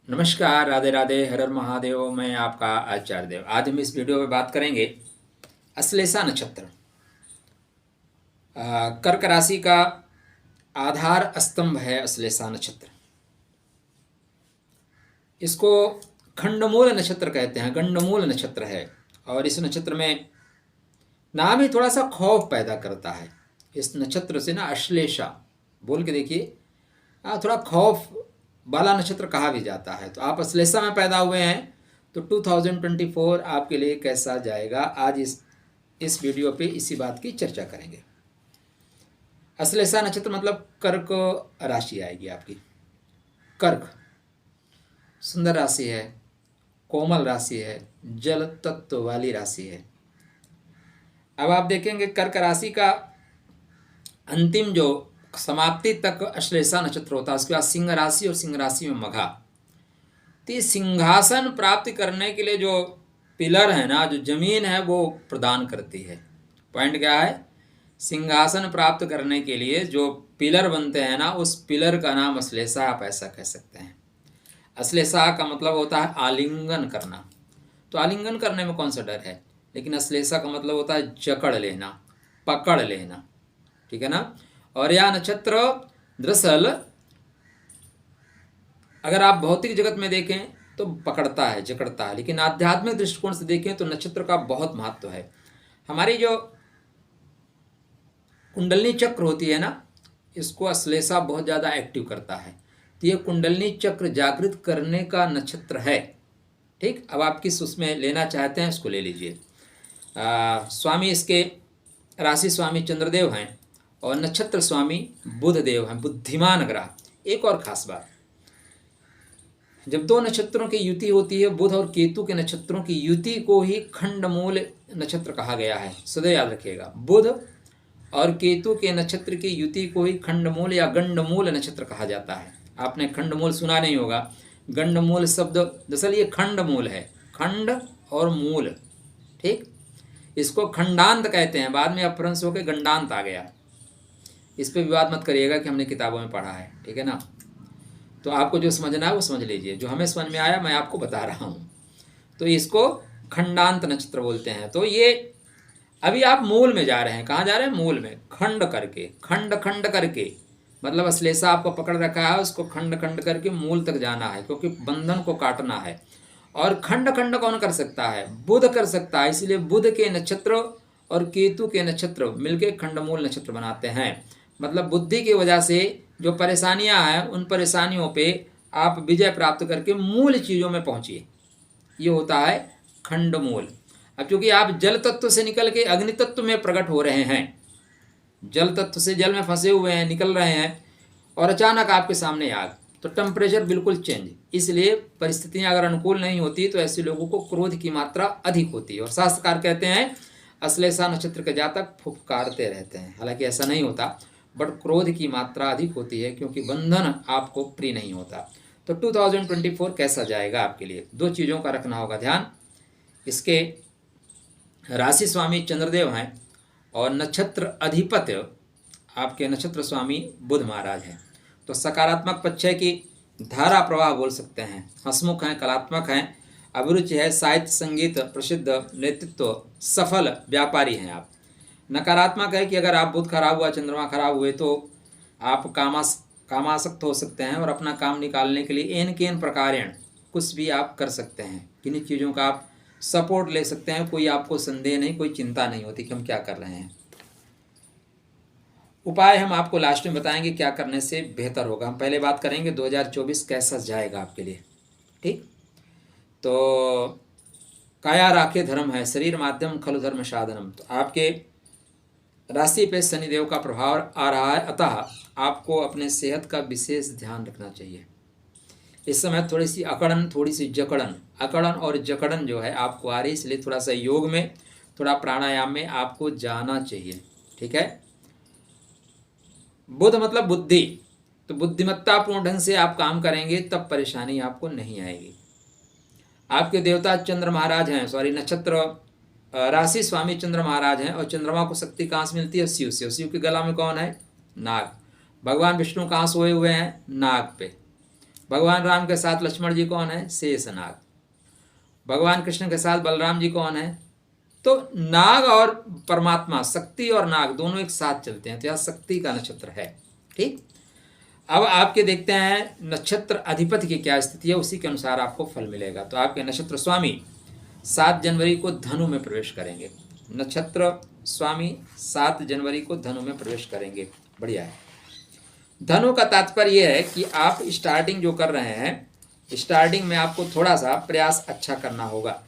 नमस्कार, राधे राधे, हर हर महादेव। मैं आपका आचार्य देव। आज हम इस वीडियो में बात करेंगे अश्लेषा नक्षत्र। कर्क राशि का आधार स्तंभ है अश्लेषा नक्षत्र। इसको खंडमूल नक्षत्र कहते हैं, गंडमूल नक्षत्र है। और इस नक्षत्र में नाम ही थोड़ा सा खौफ पैदा करता है। इस नक्षत्र से ना अश्लेषा बोल के देखिए, थोड़ा खौफ वाला नक्षत्र कहा भी जाता है। तो आप अश्लेषा में पैदा हुए हैं तो 2024 आपके लिए कैसा जाएगा, आज इस वीडियो पे इसी बात की चर्चा करेंगे। अश्लेषा नक्षत्र मतलब कर्क राशि आएगी आपकी। कर्क सुंदर राशि है, कोमल राशि है, जल तत्व वाली राशि है। अब आप देखेंगे कर्क राशि का अंतिम जो समाप्ति तक अश्लेषा नक्षत्र होता है, उसके बाद सिंह राशि और सिंह राशि में मघा। तो सिंहासन प्राप्त करने के लिए जो पिलर है ना, जो जमीन है वो प्रदान करती है। पॉइंट क्या है? सिंहासन प्राप्त करने के लिए जो पिलर बनते हैं ना, उस पिलर का नाम अश्लेषा, आप ऐसा कह सकते हैं। अश्लेषा का मतलब होता है आलिंगन करना। तो आलिंगन करने में कौन सा डर है, लेकिन अश्लेषा का मतलब होता है जकड़ लेना, पकड़ लेना। ठीक है ना। और यह नक्षत्र दरअसल अगर आप भौतिक जगत में देखें तो पकड़ता है, जकड़ता है, लेकिन आध्यात्मिक दृष्टिकोण से देखें तो नक्षत्र का बहुत महत्व है। हमारी जो कुंडलनी चक्र होती है ना, इसको अश्लेषा बहुत ज़्यादा एक्टिव करता है। तो ये कुंडलनी चक्र जागृत करने का नक्षत्र है। ठीक, अब आप किस उसमें लेना चाहते हैं उसको ले लीजिए। स्वामी इसके राशि स्वामी चंद्रदेव हैं और नक्षत्र स्वामी बुध देव हैं, बुद्धिमान ग्रह। एक और खास बात, जब दो नक्षत्रों की युति होती है, बुध और केतु के नक्षत्रों की युति को ही खंडमूल नक्षत्र कहा गया है। सदैव याद रखिएगा, बुध और केतु के नक्षत्र की युति को ही खंडमूल या गंडमूल नक्षत्र कहा जाता है। आपने खंडमूल सुना नहीं होगा। गंडमूल शब्द दरअसल ये खंडमूल है, खंड और मूल। ठीक, इसको खंडांत कहते हैं, बाद में अपभ्रंश होकर गंडांत आ गया। इस पर विवाद मत करिएगा कि हमने किताबों में पढ़ा है। ठीक है ना। तो आपको जो समझना है वो समझ लीजिए, जो हमें समझ में आया मैं आपको बता रहा हूँ। तो इसको खंडांत नक्षत्र बोलते हैं। तो ये अभी आप मूल में जा रहे हैं। कहाँ जा रहे हैं? मूल में। खंड करके, खंड खंड करके, मतलब अश्लेषा आपको पकड़ रखा है, उसको खंड खंड करके मूल तक जाना है, क्योंकि बंधन को काटना है। और खंड खंड कौन कर सकता है? बुध कर सकता है। इसलिए बुध के नक्षत्र और केतु के नक्षत्र मिलके खंडमूल नक्षत्र बनाते हैं। मतलब बुद्धि की वजह से जो परेशानियां हैं, उन परेशानियों पे आप विजय प्राप्त करके मूल चीज़ों में पहुंचिए। ये होता है खंडमूल। अब चूंकि आप जल तत्व से निकल के अग्नि तत्व में प्रकट हो रहे हैं, जल तत्व से जल में फंसे हुए हैं, निकल रहे हैं, और अचानक आपके सामने आग, तो टेम्परेचर बिल्कुल चेंज। इसलिए परिस्थितियां अगर अनुकूल नहीं होती तो ऐसे लोगों को क्रोध की मात्रा अधिक होती है। और शास्त्रकार कहते हैं अश्लेषा नक्षत्र के जातक फुफकारते रहते हैं। हालांकि ऐसा नहीं होता, बट क्रोध की मात्रा अधिक होती है, क्योंकि बंधन आपको प्रिय नहीं होता। तो 2024 कैसा जाएगा आपके लिए, दो चीज़ों का रखना होगा ध्यान। इसके राशि स्वामी चंद्रदेव हैं और नक्षत्र अधिपति आपके नक्षत्र स्वामी बुध महाराज हैं। तो सकारात्मक पक्ष है कि धारा प्रवाह बोल सकते हैं, हंसमुख हैं, कलात्मक हैं, अभिरुचि है, साहित्य संगीत, प्रसिद्ध, नेतृत्व, सफल व्यापारी हैं आप। नकारात्मक है कि अगर आप बुध खराब हुआ, चंद्रमा खराब हुए, तो आप कामासक्त हो सकते हैं और अपना काम निकालने के लिए एन केन प्रकारेण कुछ भी आप कर सकते हैं। किन्हीं चीज़ों का आप सपोर्ट ले सकते हैं, कोई आपको संदेह नहीं, कोई चिंता नहीं होती कि हम क्या कर रहे हैं। उपाय हम आपको लास्ट में बताएंगे क्या करने से बेहतर होगा। हम पहले बात करेंगे 2024 कैसा जाएगा आपके लिए। ठीक, तो काया राखे धर्म है, शरीर माध्यम खलु धर्म साधनम। तो आपके राशि पे शनिदेव का प्रभाव आ रहा है, अतः आपको अपने सेहत का विशेष ध्यान रखना चाहिए। इस समय थोड़ी सी अकड़न, थोड़ी सी जकड़न, अकड़न और जकड़न जो है आपको आ रही, इसलिए थोड़ा सा योग में, थोड़ा प्राणायाम में आपको जाना चाहिए। ठीक है। बुध मतलब बुद्धि, तो बुद्धिमत्तापूर्ण ढंग से आप काम करेंगे तब परेशानी आपको नहीं आएगी। आपके देवता चंद्र महाराज हैं, सॉरी नक्षत्र राशि स्वामी चंद्र महाराज हैं। और चंद्रमा को शक्ति कहाँ से मिलती है? शिव से। शिव के गला में कौन है? नाग। भगवान विष्णु कहाँ सोए हुए हैं? नाग पे। भगवान राम के साथ लक्ष्मण जी कौन है? शेषनाग। भगवान कृष्ण के साथ बलराम जी कौन है? तो नाग और परमात्मा, शक्ति और नाग दोनों एक साथ चलते हैं, तो यह शक्ति का नक्षत्र है। ठीक, अब आपके देखते हैं नक्षत्र अधिपति की क्या स्थिति है, उसी के अनुसार आपको फल मिलेगा। तो आपके नक्षत्र स्वामी 7 जनवरी को धनु में प्रवेश करेंगे। नक्षत्र स्वामी 7 जनवरी को धनु में प्रवेश करेंगे। बढ़िया है। धनु का तात्पर्य यह है कि आप स्टार्टिंग जो कर रहे हैं, स्टार्टिंग में आपको थोड़ा सा प्रयास अच्छा करना होगा।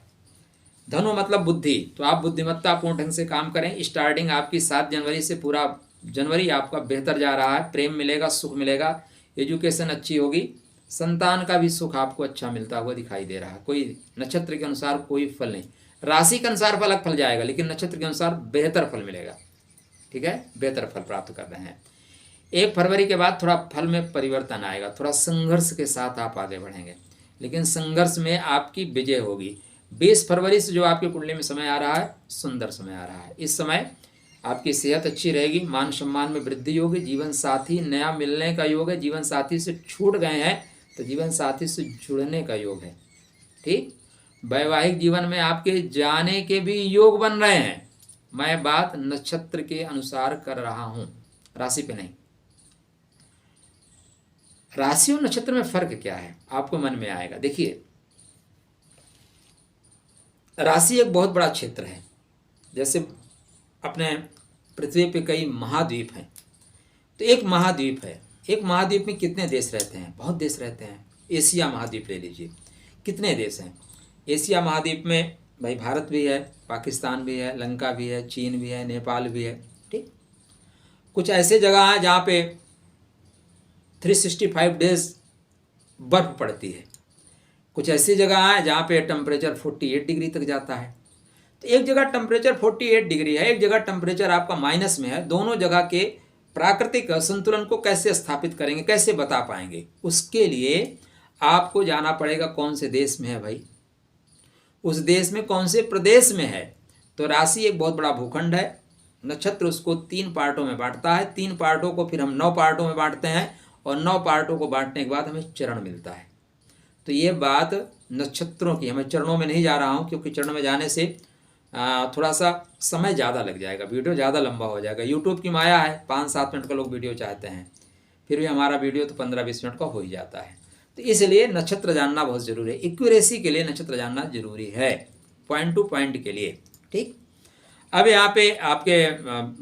धनु मतलब बुद्धि, तो आप बुद्धिमत्तापूर्ण ढंग से काम करें। स्टार्टिंग आपकी 7 जनवरी से पूरा जनवरी आपका बेहतर जा रहा है। प्रेम मिलेगा, सुख मिलेगा, एजुकेशन अच्छी होगी, संतान का भी सुख आपको अच्छा मिलता हुआ दिखाई दे रहा है। कोई नक्षत्र के अनुसार कोई फल नहीं, राशि के अनुसार अलग फल जाएगा, लेकिन नक्षत्र के अनुसार बेहतर फल मिलेगा। ठीक है, बेहतर फल प्राप्त कर रहे हैं। 1 फरवरी के बाद थोड़ा फल में परिवर्तन आएगा, थोड़ा संघर्ष के साथ आप आगे बढ़ेंगे, लेकिन संघर्ष में आपकी विजय होगी। 20 फरवरी से जो आपकी कुंडली में समय आ रहा है, सुंदर समय आ रहा है। इस समय आपकी सेहत अच्छी रहेगी, मान सम्मान में वृद्धि होगी, जीवन साथी नया मिलने का योग है। जीवन साथी से छूट गए हैं तो जीवन साथी से जुड़ने का योग है। ठीक, वैवाहिक जीवन में आपके जाने के भी योग बन रहे हैं। मैं बात नक्षत्र के अनुसार कर रहा हूं, राशि पे नहीं। राशि और नक्षत्र में फर्क क्या है आपको मन में आएगा। देखिए, राशि एक बहुत बड़ा क्षेत्र है। जैसे अपने पृथ्वी पे कई महाद्वीप हैं, तो एक महाद्वीप है, एक महाद्वीप में कितने देश रहते हैं? बहुत देश रहते हैं। एशिया महाद्वीप ले लीजिए, कितने देश हैं? एशिया महाद्वीप में भाई भारत भी है, पाकिस्तान भी है, लंका भी है, चीन भी है, नेपाल भी है। ठीक, कुछ ऐसे जगह हैं जहाँ पे 365 डेज बर्फ पड़ती है। कुछ ऐसी जगह है जहाँ पे टेम्परेचर 48 डिग्री तक जाता है। तो एक जगह टेम्परेचर 48 डिग्री है, एक जगह टेम्परेचर आपका माइनस में है। दोनों जगह के प्राकृतिक संतुलन को कैसे स्थापित करेंगे, कैसे बता पाएंगे? उसके लिए आपको जाना पड़ेगा कौन से देश में है भाई, उस देश में कौन से प्रदेश में है। तो राशि एक बहुत बड़ा भूखंड है, नक्षत्र उसको 3 पार्टों में बांटता है। 3 पार्टों को फिर हम 9 पार्टों में बांटते हैं, और 9 पार्टों को बांटने के बाद हमें चरण मिलता है। तो ये बात नक्षत्रों की, मैं चरणों में नहीं जा रहा हूँ, क्योंकि चरण में जाने से थोड़ा सा समय ज़्यादा लग जाएगा, वीडियो ज़्यादा लंबा हो जाएगा। यूट्यूब की माया है, 5-7 मिनट का लोग वीडियो चाहते हैं, फिर भी हमारा वीडियो तो 15-20 मिनट का हो ही जाता है। तो इसलिए नक्षत्र जानना बहुत ज़रूरी है। एक्यूरेसी के लिए नक्षत्र जानना जरूरी है, पॉइंट टू पॉइंट के लिए। ठीक, अब यहाँ पे आपके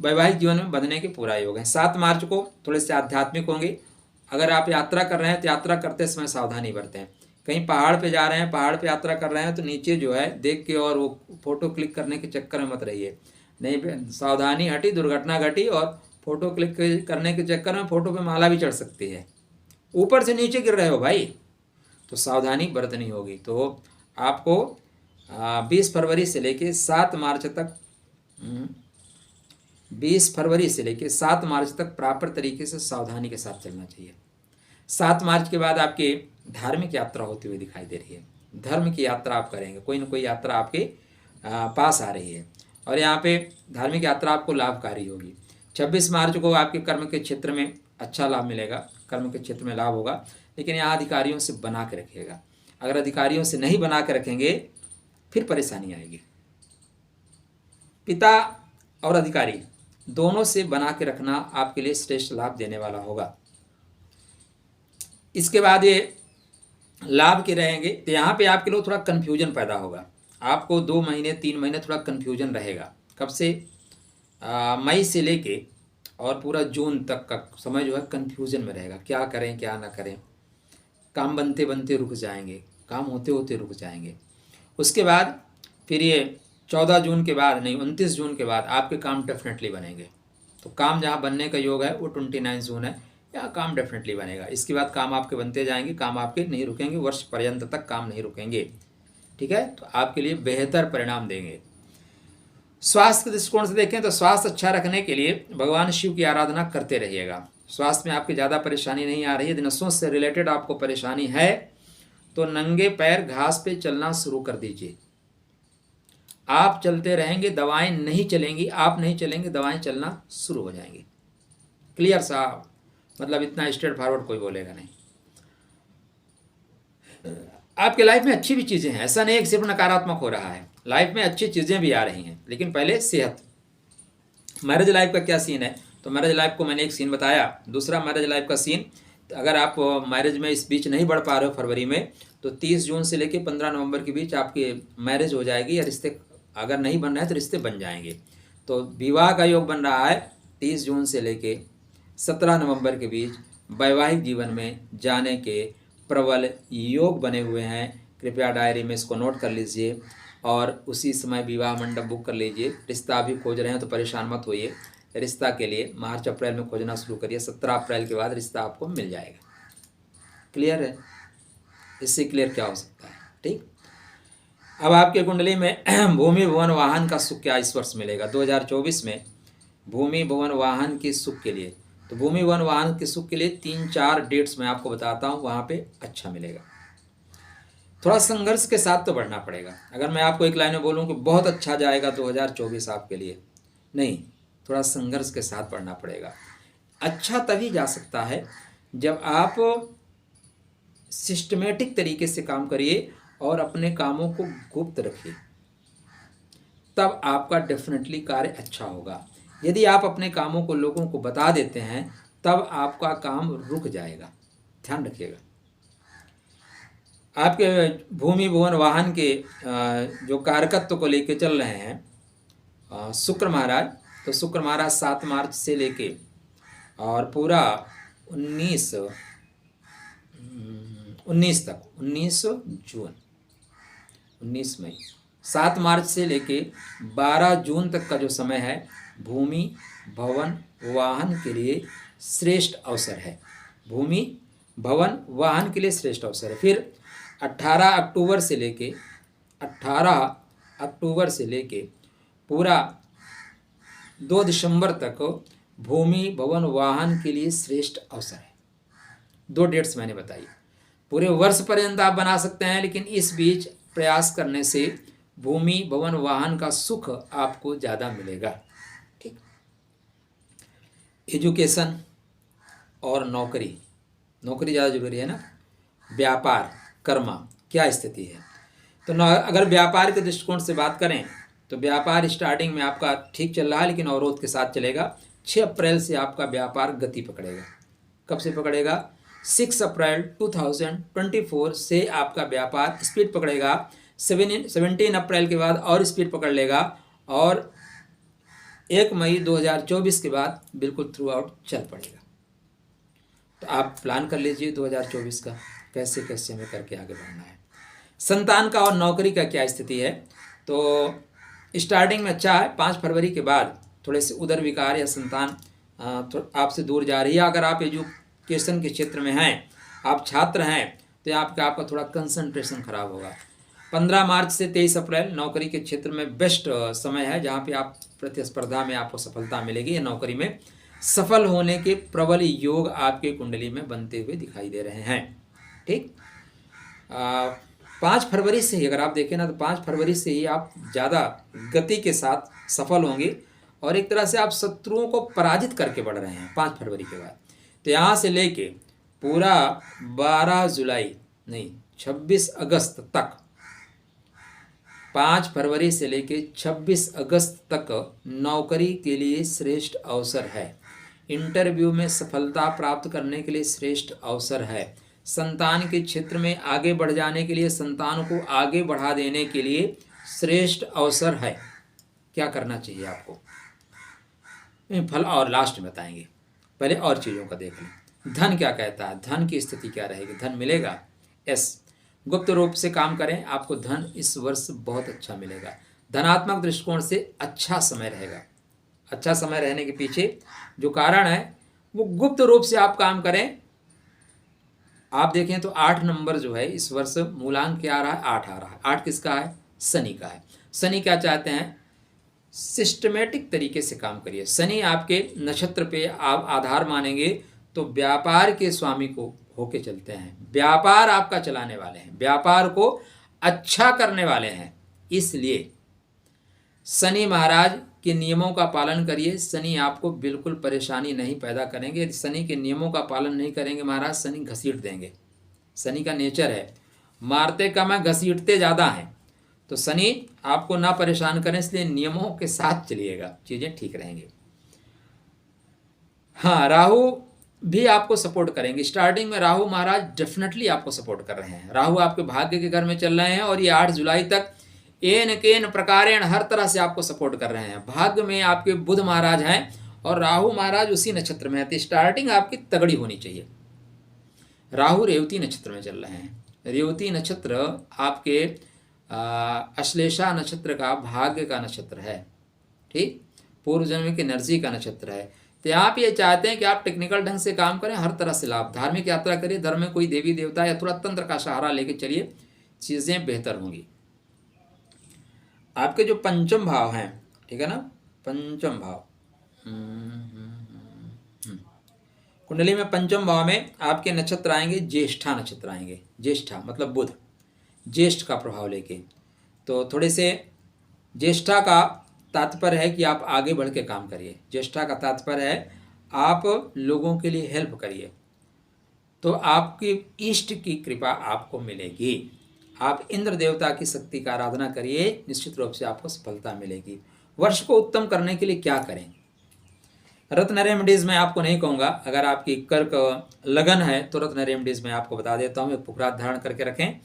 वैवाहिक जीवन में बंधने के पूरा योग है। 7 मार्च को थोड़े से आध्यात्मिक होंगे। अगर आप यात्रा कर रहे हैं तो यात्रा करते समय सावधानी बरतें। कहीं पहाड़ पे जा रहे हैं, पहाड़ पे यात्रा कर रहे हैं, तो नीचे जो है देख के और वो फोटो क्लिक करने के चक्कर में मत रहिए। नहीं, सावधानी हटी, दुर्घटना घटी, और फोटो क्लिक करने के चक्कर में फोटो पे माला भी चढ़ सकती है, ऊपर से नीचे गिर रहे हो भाई, तो सावधानी बरतनी होगी। तो आपको 20 फरवरी से लेके 7 मार्च तक 20 फरवरी से लेके 7 मार्च तक प्रॉपर तरीके से सावधानी के साथ चलना चाहिए। 7 मार्च के बाद आपकी धार्मिक यात्रा होती हुई दिखाई दे रही है। धर्म की यात्रा आप करेंगे, कोई ना कोई यात्रा आपके पास आ रही है, और यहाँ पे धार्मिक यात्रा आपको लाभकारी होगी। 26 मार्च को आपके कर्म के क्षेत्र में अच्छा लाभ मिलेगा, कर्म के क्षेत्र में लाभ होगा, लेकिन यहाँ अधिकारियों से बना के रखिएगा। अगर अधिकारियों से नहीं बना के रखेंगे फिर परेशानी आएगी। पिता और अधिकारी दोनों से बना के रखना आपके लिए श्रेष्ठ लाभ देने वाला होगा। इसके बाद ये लाभ के रहेंगे, तो यहाँ पे आपके लिए थोड़ा कन्फ्यूजन पैदा होगा। आपको 2 महीने 3 महीने थोड़ा कन्फ्यूजन रहेगा। कब से? मई से लेके और पूरा जून तक का समय जो है कन्फ्यूजन में रहेगा, क्या करें क्या ना करें। काम बनते बनते रुक जाएंगे, काम होते होते रुक जाएंगे। उसके बाद फिर ये 14 जून के बाद नहीं, 29 जून के बाद आपके काम डेफिनेटली बनेंगे। तो काम जहाँ बनने का योग है वो 29 जून है, यहाँ काम डेफिनेटली बनेगा। इसके बाद काम आपके बनते जाएंगे, काम आपके नहीं रुकेंगे, वर्ष पर्यंत तक काम नहीं रुकेंगे। ठीक है, तो आपके लिए बेहतर परिणाम देंगे। स्वास्थ्य के दृष्टिकोण से देखें तो स्वास्थ्य अच्छा रखने के लिए भगवान शिव की आराधना करते रहिएगा। स्वास्थ्य में आपकी ज़्यादा परेशानी नहीं आ रही है, नसों से रिलेटेड आपको परेशानी है तो नंगे पैर घास पे चलना शुरू कर दीजिए। आप चलते रहेंगे, दवाएं नहीं चलेंगी, आप नहीं चलेंगे, दवाएं चलना शुरू हो जाएंगी। क्लियर साहब, मतलब इतना स्ट्रेट फॉरवर्ड कोई बोलेगा नहीं। आपके लाइफ में अच्छी भी चीज़ें हैं, ऐसा नहीं है कि सिर्फ नकारात्मक हो रहा है, लाइफ में अच्छी चीज़ें भी आ रही हैं, लेकिन पहले सेहत। मैरिज लाइफ का क्या सीन है, तो मैरिज लाइफ को मैंने एक सीन बताया। दूसरा मैरिज लाइफ का सीन, तो अगर आप मैरिज में इस बीच नहीं बढ़ पा रहे हो फरवरी में, तो 30 जून से लेकर 15 नवंबर के बीच आपकी मैरिज हो जाएगी, या रिश्ते अगर नहीं बन रहे हैं तो रिश्ते बन जाएंगे। तो विवाह का योग बन रहा है 30 जून से लेकर 17 नवंबर के बीच, वैवाहिक जीवन में जाने के प्रबल योग बने हुए हैं। कृपया डायरी में इसको नोट कर लीजिए और उसी समय विवाह मंडप बुक कर लीजिए। रिश्ता अभी खोज रहे हैं तो परेशान मत होइए, रिश्ता के लिए मार्च अप्रैल में खोजना शुरू करिए, 17 अप्रैल के बाद रिश्ता आपको मिल जाएगा। क्लियर है? इससे क्लियर क्या हो सकता है? ठीक। अब आपके कुंडली में भूमि भवन वाहन का सुख क्या इस वर्ष मिलेगा 2024 में? भूमि भवन वाहन के सुख के लिए, तो भूमि भवन वाहन के सुख के लिए 3-4 डेट्स मैं आपको बताता हूँ, वहाँ पे अच्छा मिलेगा। थोड़ा संघर्ष के साथ तो बढ़ना पड़ेगा। अगर मैं आपको एक लाइन में बोलूँ कि बहुत अच्छा जाएगा 2024 आपके लिए, नहीं, थोड़ा संघर्ष के साथ बढ़ना पड़ेगा। अच्छा तभी जा सकता है जब आप सिस्टमेटिक तरीके से काम करिए और अपने कामों को गुप्त रखिए, तब आपका डेफिनेटली कार्य अच्छा होगा। यदि आप अपने कामों को लोगों को बता देते हैं, तब आपका काम रुक जाएगा, ध्यान रखिएगा। आपके भूमि भवन वाहन के जो कारकत्व को लेके चल रहे हैं शुक्र महाराज, तो शुक्र महाराज 7 मार्च से लेके और पूरा 19 तक, 19 जून, 19 मई, 7 मार्च से लेके 12 जून तक का जो समय है, भूमि भवन वाहन के लिए श्रेष्ठ अवसर है। भूमि भवन वाहन के लिए श्रेष्ठ अवसर है। फिर 18 अक्टूबर से लेके पूरा 2 दिसंबर तक भूमि भवन वाहन के लिए श्रेष्ठ अवसर है। 2 डेट्स मैंने बताई। पूरे वर्ष पर्यंत आप बना सकते हैं, लेकिन इस बीच प्रयास करने से भूमि भवन वाहन का सुख आपको ज़्यादा मिलेगा। ठीक। एजुकेशन और नौकरी ज़्यादा जरूरी है ना। व्यापार कर्मा क्या स्थिति है, तो अगर व्यापार के दृष्टिकोण से बात करें तो व्यापार स्टार्टिंग में आपका ठीक चल रहा है, लेकिन अवरोध के साथ चलेगा। 6 अप्रैल से आपका व्यापार गति पकड़ेगा। कब से पकड़ेगा? 6 अप्रैल 2024 से आपका व्यापार स्पीड पकड़ेगा। 17 अप्रैल के बाद और स्पीड पकड़ लेगा, और 1 मई 2024 के बाद बिल्कुल थ्रू आउट चल पड़ेगा। तो आप प्लान कर लीजिए 2024 का, कैसे कैसे हमें करके आगे बढ़ना है। संतान का और नौकरी का क्या स्थिति है, तो स्टार्टिंग में अच्छा है। 5 फरवरी के बाद थोड़े से उदर विकार या संतान आपसे दूर जा रही है। अगर आप एजुकेशन के क्षेत्र में हैं, आप छात्र हैं, तो आपका थोड़ा कंसंट्रेशन खराब होगा। 15 मार्च से 23 अप्रैल नौकरी के क्षेत्र में बेस्ट समय है, जहाँ पे आप प्रतिस्पर्धा में आपको सफलता मिलेगी या नौकरी में सफल होने के प्रबल योग आपके कुंडली में बनते हुए दिखाई दे रहे हैं। ठीक। 5 फरवरी से ही अगर आप देखें ना, तो 5 फरवरी से ही आप ज़्यादा गति के साथ सफल होंगे, और एक तरह से आप शत्रुओं को पराजित करके बढ़ रहे हैं 5 फरवरी के बाद। तो यहाँ से लेके पूरा 26 अगस्त तक, 5 फरवरी से लेके 26 अगस्त तक नौकरी के लिए श्रेष्ठ अवसर है। इंटरव्यू में सफलता प्राप्त करने के लिए श्रेष्ठ अवसर है। संतान के क्षेत्र में आगे बढ़ जाने के लिए, संतान को आगे बढ़ा देने के लिए श्रेष्ठ अवसर है। क्या करना चाहिए आपको, फल और लास्ट में बताएंगे, पहले और चीज़ों का देख लें। धन क्या कहता है, धन की स्थिति क्या रहेगी, धन मिलेगा? यस, गुप्त रूप से काम करें, आपको धन इस वर्ष बहुत अच्छा मिलेगा। धनात्मक दृष्टिकोण से अच्छा समय रहेगा। अच्छा समय रहने के पीछे जो कारण है, वो गुप्त रूप से आप काम करें। आप देखें तो 8 नंबर जो है इस वर्ष मूलांक क्या आ रहा है, 8 आ रहा है। 8 किसका है? शनि का है। शनि क्या चाहते हैं? सिस्टमेटिक तरीके से काम करिए। शनि आपके नक्षत्र पे आप आधार मानेंगे तो व्यापार के स्वामी को होके चलते हैं, व्यापार आपका चलाने वाले हैं, व्यापार को अच्छा करने वाले हैं। इसलिए शनि महाराज के नियमों का पालन करिए। शनि आपको बिल्कुल परेशानी नहीं पैदा करेंगे। यदि शनि के नियमों का पालन नहीं करेंगे महाराज, शनि घसीट देंगे, शनि का नेचर है। मारते कम है, घसीटते ज़्यादा हैं। तो शनि आपको ना परेशान करें, इसलिए नियमों के साथ चलिएगा, चीज़ें ठीक रहेंगी। हाँ, राहु भी आपको सपोर्ट करेंगे। स्टार्टिंग में राहु महाराज डेफिनेटली आपको सपोर्ट कर रहे हैं। राहु आपके भाग्य के घर में चल रहे हैं और ये 8 जुलाई तक एन केन प्रकारेण हर तरह से आपको सपोर्ट कर रहे हैं। भाग्य में आपके बुध महाराज हैं और राहु महाराज उसी नक्षत्र में है, तो स्टार्टिंग आपकी तगड़ी होनी चाहिए। राहु रेवती नक्षत्र में चल रहे हैं। रेवती नक्षत्र आपके अश्लेषा नक्षत्र का भाग्य का नक्षत्र है, ठीक, पूर्व जन्म की एनर्जी का नक्षत्र है। तो आप ये चाहते हैं कि आप टेक्निकल ढंग से काम करें, हर तरह से लाभ, धार्मिक यात्रा करिए, धर्म में कोई देवी देवता या थोड़ा तंत्र का सहारा लेके चलिए, चीज़ें बेहतर होंगी। आपके जो पंचम भाव हैं, ठीक है ना, पंचम भाव, कुंडली में पंचम भाव में आपके नक्षत्र आएंगे, ज्येष्ठा नक्षत्र आएंगे। ज्येष्ठा मतलब बुध, ज्येष्ठ का प्रभाव लेके। तो थोड़े से ज्येष्ठा का तात्पर्य है कि आप आगे बढ़ के काम करिए। ज्येष्ठा का तात्पर्य है आप लोगों के लिए हेल्प करिए, तो आपकी इष्ट की कृपा आपको मिलेगी। आप इंद्र देवता की शक्ति का आराधना करिए, निश्चित रूप से आपको सफलता मिलेगी। वर्ष को उत्तम करने के लिए क्या करें? रत्न रेमेडीज में आपको नहीं कहूँगा, अगर आपकी कर्क लगन है तो रत्न रेमेडीज में आपको बता देता हूँ। एक पुखरात धारण करके रखें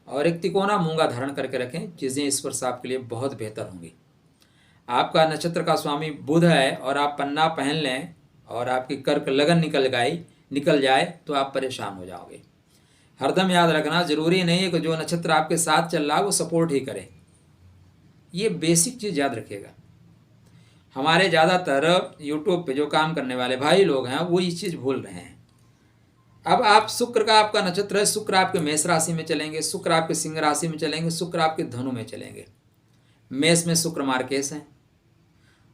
और एक तिकोना मूंगा धारण करके रखें, चीज़ें इस वर्ष आपके लिए बहुत बेहतर होंगी। आपका नक्षत्र का स्वामी बुध है और आप पन्ना पहन लें और आपकी कर्क लगन निकल जाए तो आप परेशान हो जाओगे। हरदम याद रखना, जरूरी नहीं है कि जो नक्षत्र आपके साथ चल रहा है वो सपोर्ट ही करे, ये बेसिक चीज़ याद रखिएगा। हमारे ज़्यादातर यूट्यूब पे जो काम करने वाले भाई लोग हैं वो ये चीज़ भूल रहे हैं। अब आप शुक्र का आपका नक्षत्र है, शुक्र आपके मेष राशि में चलेंगे, शुक्र आपके सिंह राशि में चलेंगे, शुक्र आपके धनु में चलेंगे। मेष में शुक्र मार्केश है,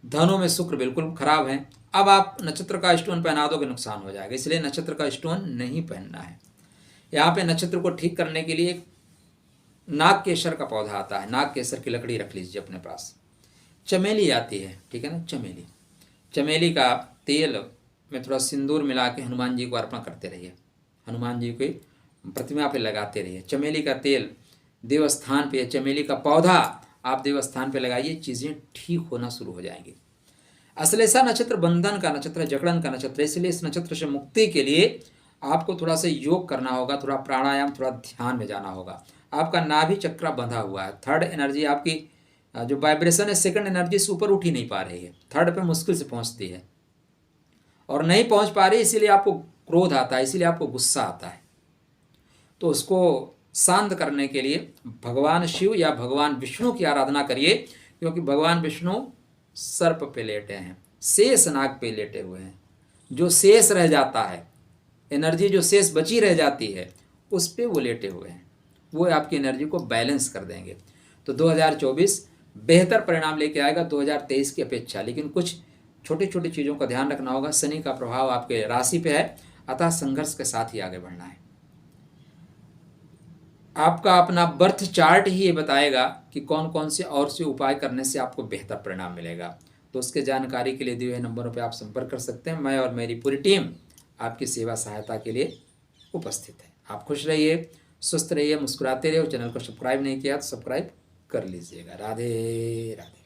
धनु में शुक्र बिल्कुल खराब है। अब आप नक्षत्र का स्टोन पहना दोगे नुकसान हो जाएगा, इसलिए नक्षत्र का स्टोन नहीं पहनना है। यहाँ पे नक्षत्र को ठीक करने के लिए नाग केसर का पौधा आता है, नाग केसर की लकड़ी रख लीजिए अपने पास। चमेली आती है, ठीक है ना, चमेली, चमेली का तेल में थोड़ा सिंदूर मिला के हनुमान जी को अर्पण करते रहिए, हनुमान जी की प्रतिमा पे लगाते रहिए। चमेली का तेल देवस्थान पे, चमेली का पौधा आप देवस्थान पे लगाइए, चीज़ें ठीक होना शुरू हो जाएंगी। अश्लेषा नक्षत्र बंधन का नक्षत्र है, जकड़न का नक्षत्र है, इसलिए इस नक्षत्र से मुक्ति के लिए आपको थोड़ा सा योग करना होगा, थोड़ा प्राणायाम, थोड़ा ध्यान में जाना होगा। आपका नाभि चक्र बंधा हुआ है, थर्ड एनर्जी आपकी जो वाइब्रेशन है सेकंड एनर्जी से ऊपर उठ ही नहीं पा रही है, थर्ड पे मुश्किल से पहुंचती है और नहीं पहुंच पा रही, इसीलिए आपको क्रोध आता है, इसीलिए आपको गुस्सा आता है। तो उसको शांत करने के लिए भगवान शिव या भगवान विष्णु की आराधना करिए, क्योंकि भगवान विष्णु सर्प पे लेटे हैं, शेष नाग पे लेटे हुए हैं। जो शेष रह जाता है, एनर्जी जो शेष बची रह जाती है, उस पे वो लेटे हुए हैं, वो आपकी एनर्जी को बैलेंस कर देंगे। तो 2024 बेहतर परिणाम लेके आएगा 2023 की अपेक्षा, लेकिन कुछ छोटी छोटी चीज़ों का ध्यान रखना होगा। शनि का प्रभाव आपके राशि पे है, अतः संघर्ष के साथ ही आगे बढ़ना है। आपका अपना बर्थ चार्ट ही ये बताएगा कि कौन कौन से और से उपाय करने से आपको बेहतर परिणाम मिलेगा। तो उसके जानकारी के लिए दिए हुए नंबरों पर आप संपर्क कर सकते हैं। मैं और मेरी पूरी टीम आपकी सेवा सहायता के लिए उपस्थित है। आप खुश रहिए, स्वस्थ रहिए, मुस्कुराते रहिए। चैनल को सब्सक्राइब नहीं किया तो सब्सक्राइब कर लीजिएगा। राधे राधे।